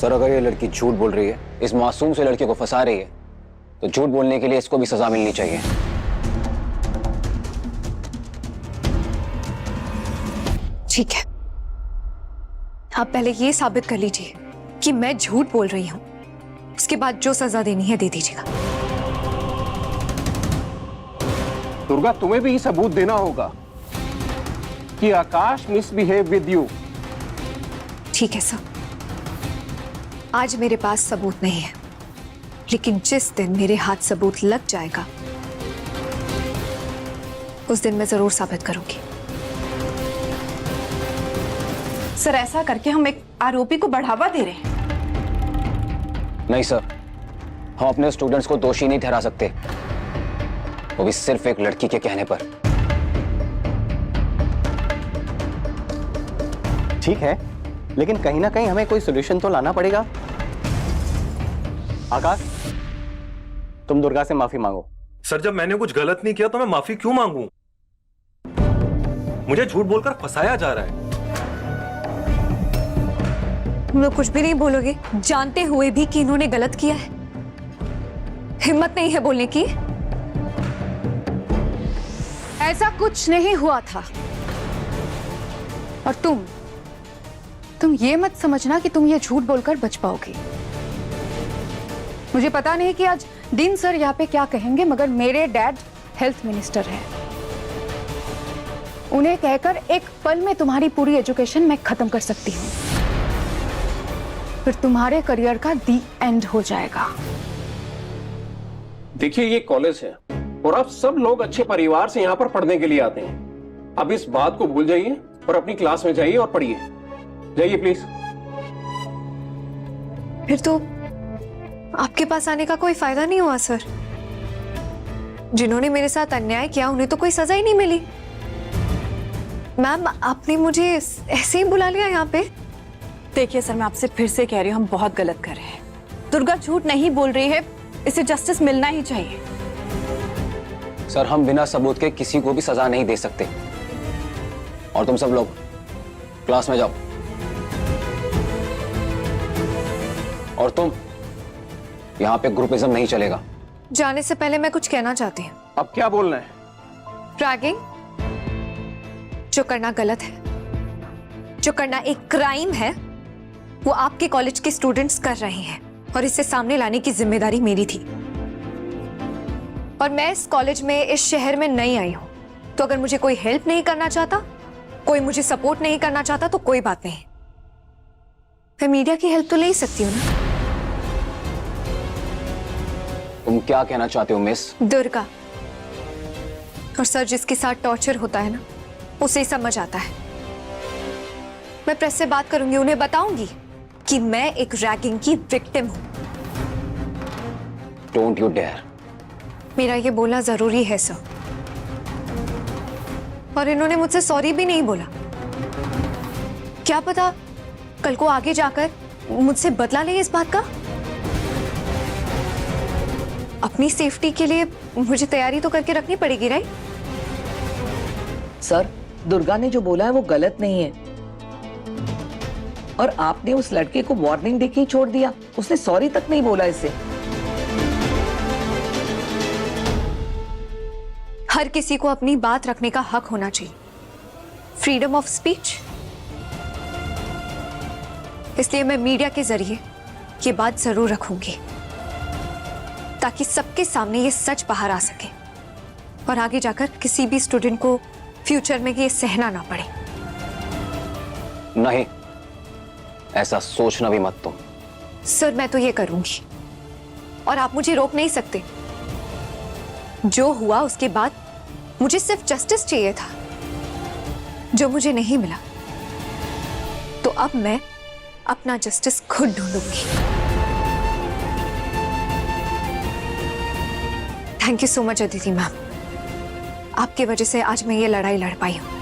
Sir अगर ये लड़की झूठ बोल रही है, इस मासूम से लड़के को फंसा रही है, तो झूठ बोलने के लिए इसको भी सजा मिलनी चाहिए। ठीक है, आप पहले ये साबित कर लीजिए कि मैं झूठ बोल रही हूं, उसके बाद जो सजा देनी है दे दीजिएगा। दुर्गा, तुम्हें भी सबूत देना होगा कि आकाश मिसबिहेव विद यू। ठीक है सर, आज मेरे पास सबूत नहीं है, लेकिन जिस दिन मेरे हाथ सबूत लग जाएगा उस दिन मैं जरूर साबित करूंगी। सर, ऐसा करके हम एक आरोपी को बढ़ावा दे रहे हैं। नहीं सर, हम अपने स्टूडेंट्स को दोषी नहीं ठहरा सकते, वो भी सिर्फ एक लड़की के कहने पर। ठीक है, लेकिन कहीं ना कहीं हमें कोई सॉल्यूशन तो लाना पड़ेगा। आकाश, तुम दुर्गा से माफी मांगो। सर, जब मैंने कुछ गलत नहीं किया तो मैं माफी क्यों मांगूं? मुझे झूठ बोलकर फंसाया जा रहा है। तुम लोग कुछ भी नहीं बोलोगे, जानते हुए भी कि इन्होंने गलत किया है? हिम्मत नहीं है बोलने की? ऐसा कुछ नहीं हुआ था। और तुम ये मत समझना कि तुम ये झूठ बोलकर बच पाओगे। मुझे पता नहीं कि आज दिन सर यहाँ पे क्या कहेंगे, मगर मेरे डैड हेल्थ मिनिस्टर हैं। उन्हें कहकर एक पल में तुम्हारी पूरी एजुकेशन मैं खत्म कर सकती हूँ, फिर तुम्हारे करियर का दी एंड हो जाएगा। देखिए, ये कॉलेज है और आप सब लोग अच्छे परिवार से यहाँ पर पढ़ने के लिए आते हैं। अब इस बात को भूल जाइए और अपनी क्लास में जाइए और पढ़िए। जाइए प्लीज। फिर तो आपके पास आने का कोई फायदा नहीं हुआ सर। जिन्होंने मेरे साथ अन्याय किया उन्हें तो कोई सजा ही नहीं मिली। मैम, आपने मुझे ऐसे ही बुला लिया यहाँ पे? देखिए सर, मैं आपसे फिर से कह रही हूँ, हम बहुत गलत कर रहे हैं। दुर्गा झूठ नहीं बोल रही है, इसे जस्टिस मिलना ही चाहिए। सर, हम बिना सबूत के किसी को भी सजा नहीं दे सकते। और तुम सब लोग क्लास में जाओ। और तुम, यहां पे ग्रुपिज्म नहीं चलेगा। जाने से पहले मैं कुछ कहना चाहती हूँ। अब क्या बोलना है? रैगिंग जो करना गलत है, जो करना एक क्राइम है, वो आपके कॉलेज के स्टूडेंट्स कर रहे हैं और इसे सामने लाने की जिम्मेदारी मेरी थी। और मैं इस कॉलेज में, इस शहर में नई आई हूं, तो अगर मुझे कोई हेल्प नहीं करना चाहता, कोई मुझे सपोर्ट नहीं करना चाहता, तो कोई बात नहीं, मैं मीडिया की हेल्प तो ले ही सकती हूँ ना। तुम क्या कहना चाहते हो मिस? दुर्गा और सर, जिसके साथ टॉर्चर होता है ना, उसे समझ आता है। मैं प्रेस से बात करूंगी, उन्हें बताऊंगी कि मैं एक रैगिंग की विक्टिम हूं। Don't you dare. मेरा ये बोलना जरूरी है सर। और इन्होंने मुझसे सॉरी भी नहीं बोला। क्या पता कल को आगे जाकर मुझसे बदला ले इस बात का। अपनी सेफ्टी के लिए मुझे तैयारी तो करके रखनी पड़ेगी, राइट? सर, दुर्गा ने जो बोला है वो गलत नहीं है, और आपने उस लड़के को वार्निंग देके ही छोड़ दिया। उसने सॉरी तक नहीं बोला इससे। हर किसी को अपनी बात रखने का हक होना चाहिए, फ्रीडम ऑफ स्पीच। इसलिए मैं मीडिया के जरिए ये बात जरूर रखूंगी, ताकि सबके सामने ये सच बाहर आ सके और आगे जाकर किसी भी स्टूडेंट को फ्यूचर में ये सहना ना पड़े। नहीं, ऐसा सोचना भी मत तुम। सर, मैं तो ये करूंगी और आप मुझे रोक नहीं सकते। जो हुआ उसके बाद मुझे सिर्फ जस्टिस चाहिए था, जो मुझे नहीं मिला, तो अब मैं अपना जस्टिस खुद ढूंढूंगी। Thank you so much Aditi ma'am, आपकी वजह से आज मैं ये लड़ाई लड़ पाई हूं।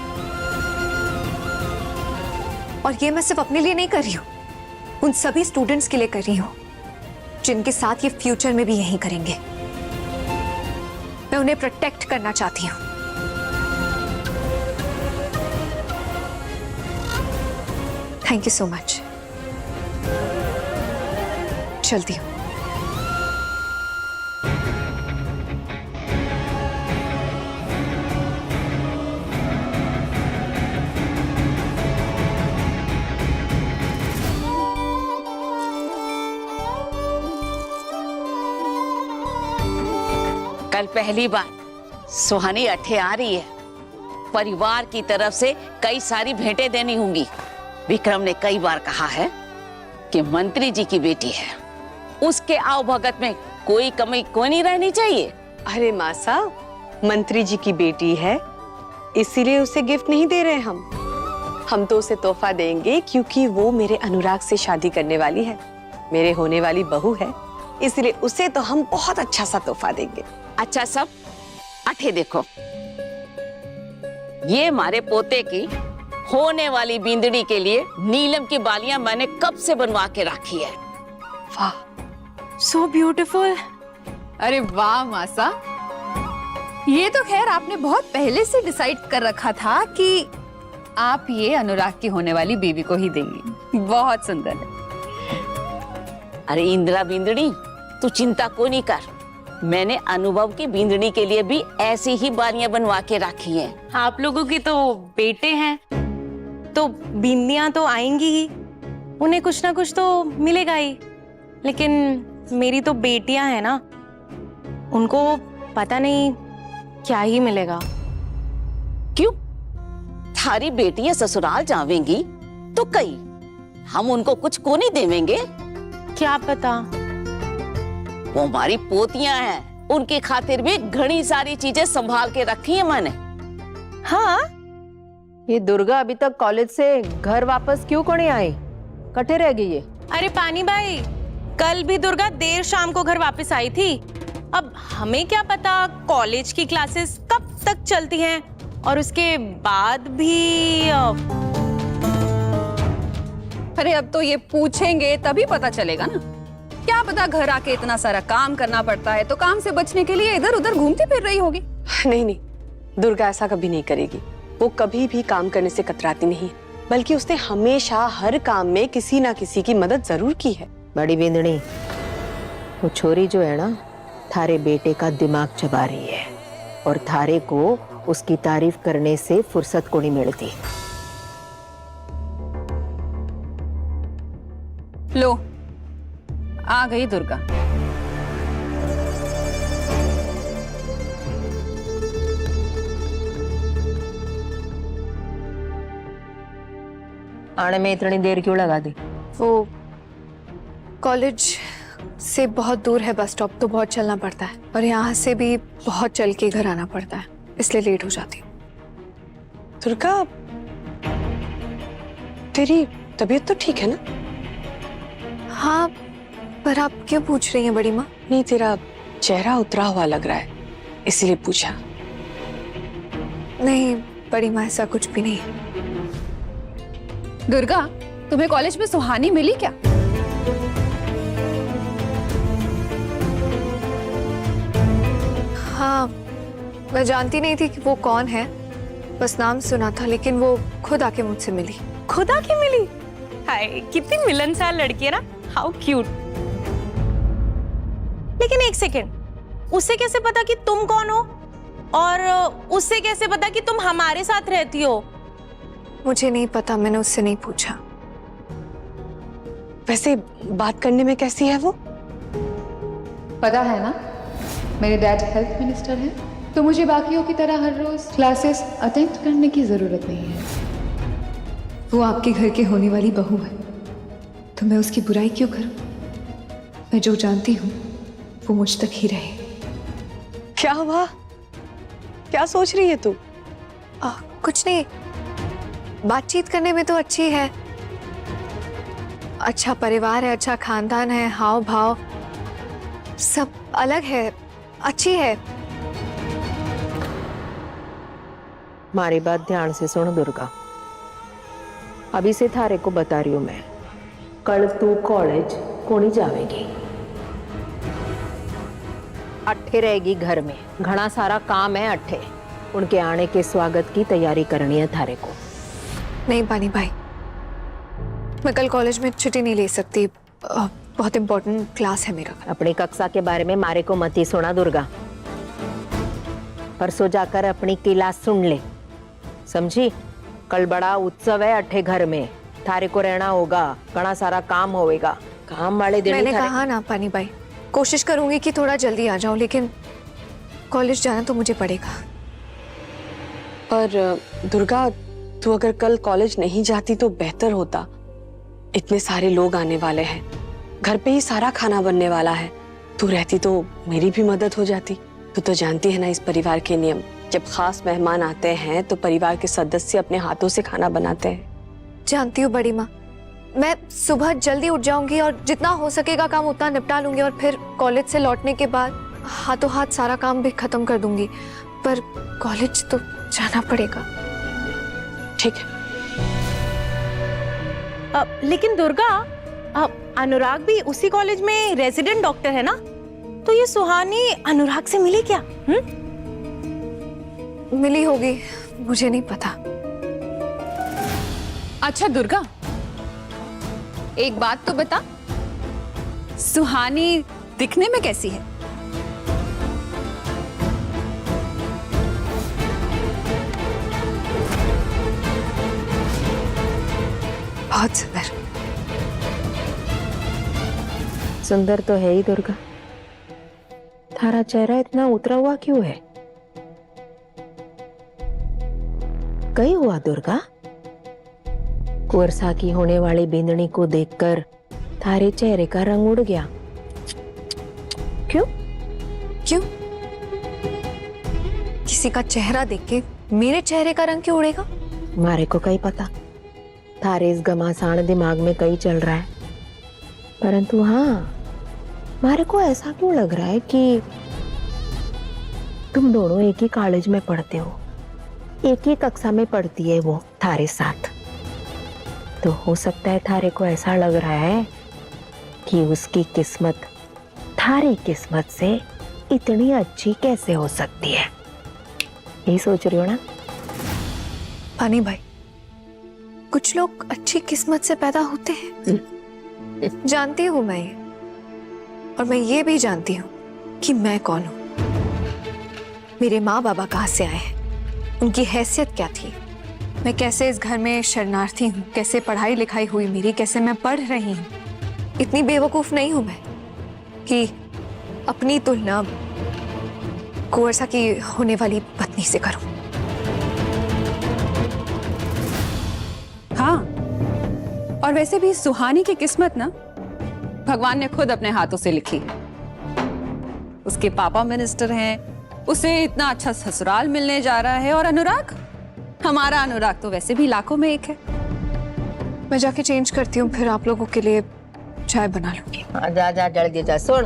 और ये मैं सिर्फ अपने लिए नहीं कर रही हूं, उन सभी स्टूडेंट्स के लिए कर रही हूं जिनके साथ ये फ्यूचर में भी यही करेंगे। मैं उन्हें प्रोटेक्ट करना चाहती हूं। Thank you so much. चलती हूँ। कल पहली बार सुहानी अठे आ रही है। परिवार की तरफ से कई सारी भेंटें देनी होंगी। विक्रम ने कई बार कहा है कि मंत्री जी की बेटी है, उसके आओ भगत में कोई कमी कोई नहीं रहनी चाहिए। अरे मासा, मंत्री जी की बेटी है इसीलिए उसे गिफ्ट नहीं दे रहे हम तो उसे तोहफा देंगे क्योंकि वो मेरे अनुराग से शादी करने वाली है, मेरे होने वाली बहू है, इसलिए उसे तो हम बहुत अच्छा सा तोहफा देंगे। अच्छा सब अठे देखो, ये हमारे पोते की होने वाली बिंदड़ी के लिए नीलम की बालियां मैंने कब से बनवा के रखी है। वाह, सो ब्यूटीफुल। अरे वाह मासा, ये तो खैर आपने बहुत पहले से डिसाइड कर रखा था कि आप ये अनुराग की होने वाली बीवी को ही देंगी। बहुत सुंदर है। अरे इंदिरा बिंदड़ी, तू चिंता को नहीं कर, मैंने अनुभव की बिंदड़ी के लिए भी ऐसी ही बालियां बनवा के रखी हैं। आप लोगों की तो बेटे हैं तो बिंदियां तो आएंगी ही, उन्हें कुछ ना कुछ तो मिलेगा ही, लेकिन मेरी तो बेटियां हैं ना, उनको पता नहीं क्या ही मिलेगा। क्यों? थारी बेटियां ससुराल जावेंगी तो कई हम उनको कुछ को नहीं देवेंगे। क्या पता, वो हमारी पोतियां हैं, उनकी खातिर भी घनी सारी चीजें संभाल के रखी है मैंने। हाँ, ये दुर्गा अभी तक कॉलेज से घर वापस क्यों को नहीं आई? कटे रह गई ये? अरे पानी भाई, कल भी दुर्गा देर शाम को घर वापस आई थी। अब हमें क्या पता कॉलेज की क्लासेस कब तक चलती हैं और उसके बाद भी अरे अब तो ये पूछेंगे तभी पता चलेगा ना। क्या पता घर आके इतना सारा काम करना पड़ता है तो काम से बचने के लिए इधर उधर घूमती फिर रही होगी। नहीं नहीं, दुर्गा ऐसा कभी नहीं करेगी। वो कभी भी काम करने से कतराती नहीं, बल्कि उसने हमेशा हर काम में किसी ना किसी की मदद जरूर की है। बड़ी बिंदनी, वो छोरी जो है ना, थारे बेटे का दिमाग चबा रही है और थारे को उसकी तारीफ करने से फुर्सत को नहीं मिलती। लो, आ गई दुर्गा। आने में इतनी देर क्यों लगा दी? वो कॉलेज से बहुत दूर है, बस स्टॉप तो बहुत चलना पड़ता है और यहाँ से भी बहुत चल के घर आना पड़ता है, इसलिए लेट हो जाती हूँ। दुर्गा, तेरी तबीयत तो ठीक है ना? हाँ, पर आप क्यों पूछ रही हैं बड़ी माँ? नहीं, तेरा चेहरा उतरा हुआ लग रहा है, इसलिए पूछा। नहीं बड़ी माँ, ऐसा कुछ भी नहीं है। दुर्गा, तुम्हें कॉलेज में सुहानी मिली क्या? हाँ, मैं जानती नहीं थी कि वो कौन है, बस नाम सुना था, लेकिन वो खुद आके मुझसे मिली। खुद आके मिली? हाय, कितनी मिलनसार लड़की है ना, हाउ क्यूट। लेकिन एक सेकेंड, उससे कैसे पता कि तुम कौन हो? और उससे कैसे पता कि तुम हमारे साथ रहती हो? मुझे नहीं पता, मैंने उससे नहीं पूछा। वैसे बात करने में कैसी है वो? पता है ना, मेरे डैड हेल्थ मिनिस्टर हैं, तो मुझे बाकियों की तरह हर रोज क्लासेस अटेंड करने की जरूरत नहीं है। वो आपके घर के होने वाली बहू है, तो मैं उसकी बुराई क्यों करूं? मैं जो जानती हूँ वो मुझ तक ही रहे। क्या हुआ? क्या सोच रही है तू? कुछ नहीं, बातचीत करने में तो अच्छी है, अच्छा परिवार है, अच्छा खानदान है, हाव भाव सब अलग है, अच्छी है। हमारी बात ध्यान से सुन दुर्गा, अभी से थारे को बता रही हूं मैं, कल तू कॉलेज को नहीं जावेगी, अट्ठे रहेगी घर में। घना सारा काम है अट्ठे, उनके आने के स्वागत की तैयारी करनी है थारे को। नहीं पानी भाई, मैं कल कॉलेज में छुट्टी नहीं ले सकती, बहुत इम्पोर्टेंट क्लास है मेरा। अपनी कक्षा के बारे में मारे को मत ही सुना दुर्गा। परसों जाकर अपनी क्लास सुन ले, समझी? कल बड़ा उत्सव है अठे घर में, थारे को रहना होगा, घना सारा काम होएगा। काम वाले दिन मैंने कहा ना पानी भाई, कोशिश करूंगी कि थोड़ा जल्दी आ जाऊं, लेकिन कॉलेज जाना तो मुझे पड़ेगा। पर दुर्गा, तू अगर कल कॉलेज नहीं जाती तो बेहतर होता। इतने सारे लोग आने वाले हैं, घर पे ही सारा खाना बनने वाला है। तू रहती तो मेरी भी मदद हो जाती। तू तो जानती है ना इस परिवार के नियम, जब खास मेहमान आते हैं तो परिवार के सदस्य अपने हाथों से खाना बनाते हैं। जानती हूँ बड़ी माँ, मैं सुबह जल्दी उठ जाऊंगी और जितना हो सकेगा काम उतना निपटा लूंगी, और फिर कॉलेज से लौटने के बाद हाथों हाथ सारा काम भी खत्म कर दूंगी। पर कॉलेज तो जाना पड़ेगा। ठीक है। लेकिन दुर्गा, अनुराग भी उसी कॉलेज में रेजिडेंट डॉक्टर है ना, तो ये सुहानी अनुराग से मिली क्या? मिली होगी, मुझे नहीं पता। अच्छा दुर्गा, एक बात तो बता, सुहानी दिखने में कैसी है? बहुत सुंदर। सुंदर तो है ही दुर्गा, थारा चेहरा इतना उतरा हुआ क्यों है? कई हुआ दुर्गा? कुंवरसा की होने वाली बिंदनी को देखकर थारे चेहरे का रंग उड़ गया। क्यों? क्यों? किसी का चेहरा देख के मेरे चेहरे का रंग क्यों उड़ेगा? मारे को कहीं पता, थारे इस घमासान दिमाग में कहीं चल रहा है। परंतु हाँ, मारे को ऐसा क्यों लग रहा है कि तुम दोनों एक ही कॉलेज में पढ़ते हो, एक ही कक्षा में पढ़ती है वो थारे साथ। तो हो सकता है थारे को ऐसा लग रहा है कि उसकी किस्मत थारी किस्मत से इतनी अच्छी कैसे हो सकती है। यही सोच रही हो ना? पानी भाई, कुछ लोग अच्छी किस्मत से पैदा होते हैं। जानती हूँ मैं ये, और मैं ये भी जानती हूँ कि मैं कौन हूँ, मेरे माँ बाबा कहाँ से आए हैं, उनकी हैसियत क्या थी, मैं कैसे इस घर में शरणार्थी हूँ, कैसे पढ़ाई लिखाई हुई मेरी, कैसे मैं पढ़ रही हूँ। इतनी बेवकूफ नहीं हूँ मैं कि अपनी तुलना कुंवरसा की होने वाली पत्नी से करूं। हाँ, और वैसे भी सुहानी की किस्मत ना भगवान ने खुद अपने हाथों से लिखी है। उसके पापा मिनिस्टर हैं, उसे इतना अच्छा ससुराल मिलने जा रहा है, और अनुराग, हमारा अनुराग तो वैसे भी लाखों में एक है। मैं जाके चेंज करती हूँ, फिर आप लोगों के लिए चाय बना लूंगी। हाँ, जा जा जल्दी जा। सुन,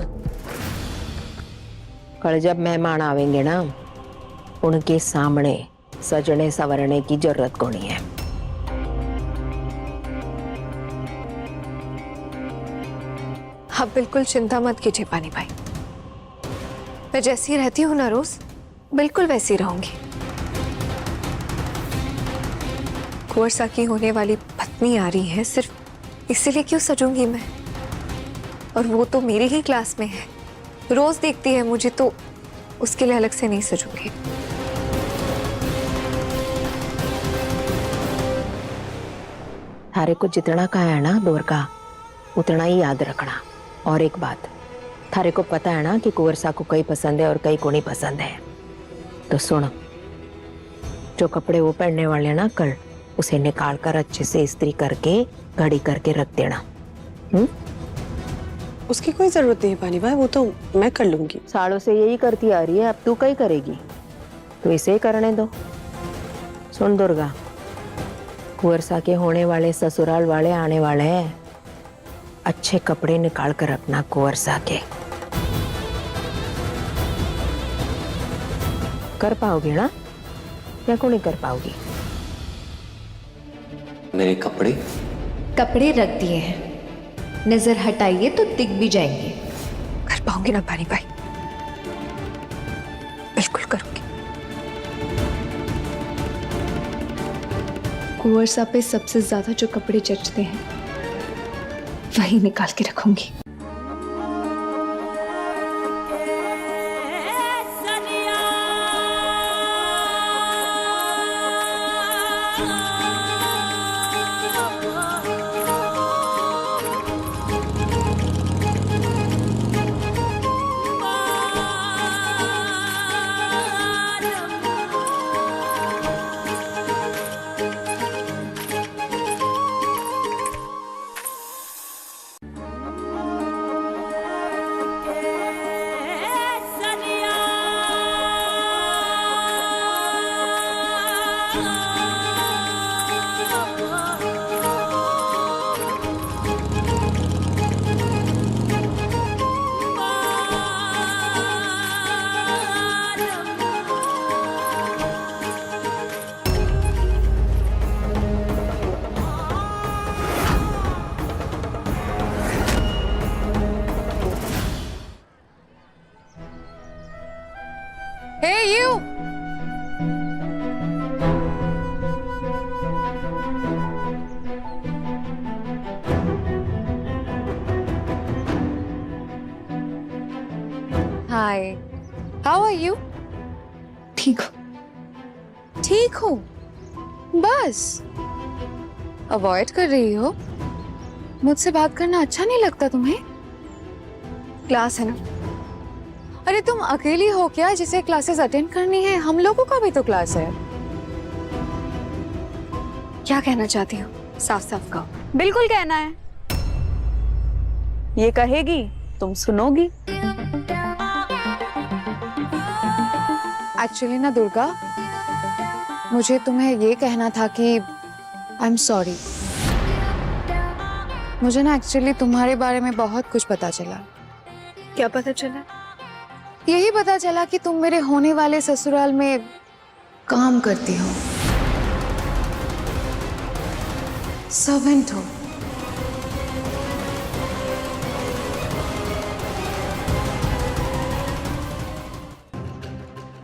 कल जब मेहमान आवेंगे ना, उनके सामने सजने संवरने की जरूरत को नहीं है। आप बिल्कुल चिंता मत कीजिए पानी भाई, मैं जैसी रहती हूँ ना रोज, बिल्कुल वैसी रहूंगी। कुंवरसा की होने वाली पत्नी आ रही है, सिर्फ इसीलिए क्यों सजूंगी मैं? और वो तो मेरी ही क्लास में है, रोज देखती है मुझे, तो उसके लिए अलग से नहीं सजूंगी। थारे को जितना कहा है ना दुर्गा, उतना ही याद रखना। और एक बात, थारे को पता है ना कि कुंवरसा को कई पसंद है और कई को नहीं पसंद है। तो सुनो, जो कपड़े वो पहनने वाले हैं ना कल, उसे निकाल कर अच्छे से इस्त्री करके घड़ी करके रख देना। उसकी कोई जरूरत नहीं है पानी भाई, वो तो मैं कर लूंगी। सालों से यही करती आ रही है, अब तू कहीं करेगी? तो इसे ही करने दो। सुन दुर्गा, कुंवरसा के होने वाले ससुराल वाले आने वाले हैं, अच्छे कपड़े निकाल कर रखना कुंवरसा के। कर पाओगी ना, या को नहीं कर पाओगी? मेरे कपड़े कपड़े रख दिए हैं, नजर हटाइए तो दिख भी जाएंगे। कर पाऊंगी ना पानी भाई? बिल्कुल करूंगी। कुंवरसा पे सबसे ज्यादा जो कपड़े जचते हैं वही निकाल के रखूंगी। Hey, you! Hi. How are you? ठीक हो? ठीक हूँ। बस अवॉइड कर रही हो? मुझसे बात करना अच्छा नहीं लगता तुम्हें? क्लास है ना। अरे तुम अकेली हो क्या जिसे क्लासेस अटेंड करनी है? हम लोगों का भी तो क्लास है। क्या कहना चाहती हो? साफ साफ कहो। बिल्कुल कहना है। ये कहेगी, तुम सुनोगी। एक्चुअली ना दुर्गा, मुझे तुम्हें ये कहना था कि आई एम सॉरी। मुझे ना एक्चुअली तुम्हारे बारे में बहुत कुछ पता चला। क्या पता चला? यही पता चला कि तुम मेरे होने वाले ससुराल में काम करती हो, सर्वेंट हो।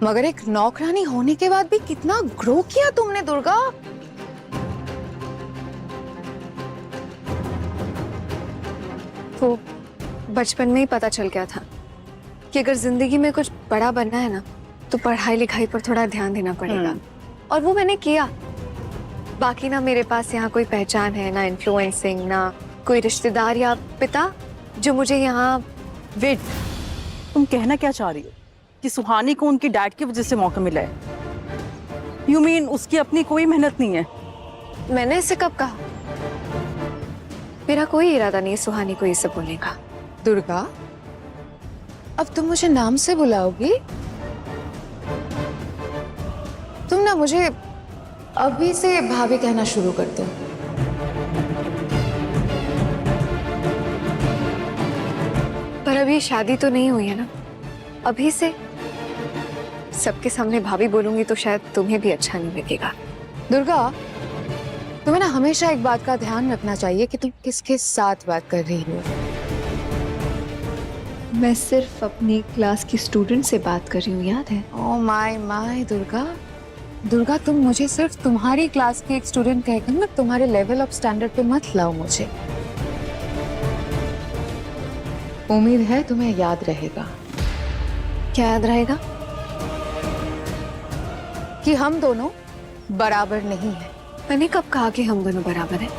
मगर एक नौकरानी होने के बाद भी कितना ग्रो किया तुमने दुर्गा। वो बचपन में ही पता चल गया था कि अगर जिंदगी में कुछ बड़ा बनना है ना तो पढ़ाई लिखाई पर थोड़ा ध्यान देना पड़ेगा। और वो मैंने किया। बाकी ना मेरे पास यहाँ कोई पहचान है, ना इन्फ्लुएंसिंग, ना कोई रिश्तेदार या पिता जो मुझे यहाँ वेट, तुम कहना क्या चाह रही हो? कि सुहानी को उनकी डैड की वजह से मौका मिला है? यू मीन उसकी अपनी कोई मेहनत नहीं है? मैंने इसे कब कहा? मेरा कोई इरादा नहीं है सुहानी को ये सब बोलने का। दुर्गा, अब तुम मुझे नाम से बुलाओगी? तुम ना मुझे अभी से भाभी कहना शुरू कर दो। पर अभी शादी तो नहीं हुई है ना, अभी से सबके सामने भाभी बोलूंगी तो शायद तुम्हें भी अच्छा नहीं लगेगा। दुर्गा, तुम्हें ना हमेशा एक बात का ध्यान रखना चाहिए कि तुम किसके साथ बात कर रही हो। मैं सिर्फ अपनी क्लास की स्टूडेंट से बात कर रही हूँ, याद है? Oh my my Durga, Durga तुम मुझे सिर्फ तुम्हारी क्लास के एक स्टूडेंट कहकर ना तुम्हारे लेवल ऑफ स्टैंडर्ड पे मत लाओ मुझे। उम्मीद है तुम्हें याद रहेगा। क्या याद रहेगा? कि हम दोनों बराबर नहीं हैं। मैंने कब कहा कि हम दोनों बराबर हैं?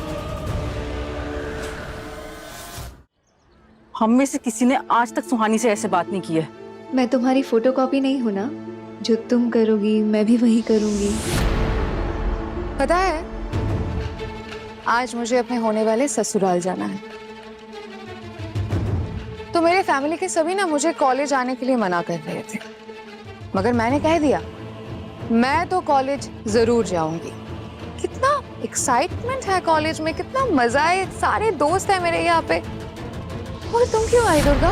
हम में से किसी ने आज तक सुहानी से ऐसे बात नहीं की है। मैं तुम्हारी फोटोकॉपी नहीं हूं ना, जो तुम करोगी मैं भी वही करूंगी। पता है, आज मुझे अपने होने वाले ससुराल जाना है। तो मेरे फैमिली के सभी ना मुझे कॉलेज आने के लिए मना कर रहे थे, मगर मैंने कह दिया मैं तो कॉलेज जरूर जाऊंगी। कितना एक्साइटमेंट है कॉलेज में, कितना मजा है, सारे दोस्त हैं मेरे यहाँ पे। और तुम क्यों आई दुर्गा?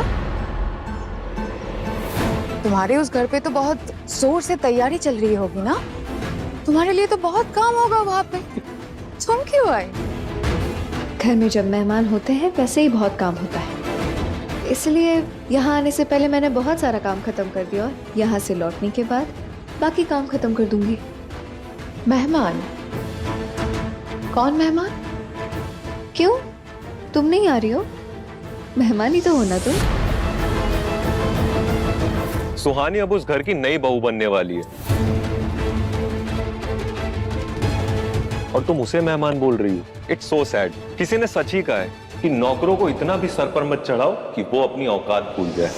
तुम्हारे उस घर पे तो बहुत जोर से तैयारी चल रही होगी ना, तुम्हारे लिए तो बहुत काम होगा वहां पे। तुम क्यों आई? घर में जब मेहमान होते हैं वैसे ही बहुत काम होता है, इसलिए यहाँ आने से पहले मैंने बहुत सारा काम खत्म कर दिया और यहाँ से लौटने के बाद बाकी काम खत्म कर दूंगी। मेहमान? कौन मेहमान? क्यों, तुम नहीं आ रही हो? मेहमान ही तो होना तुम। सुहानी अब उस घर की नई बहू बनने वाली है और तुम उसे मेहमान बोल रही हो। It's so sad. किसी ने सच ही कहा है कि नौकरों को इतना भी सर पर मत चढ़ाओ कि वो अपनी औकात भूल जाए।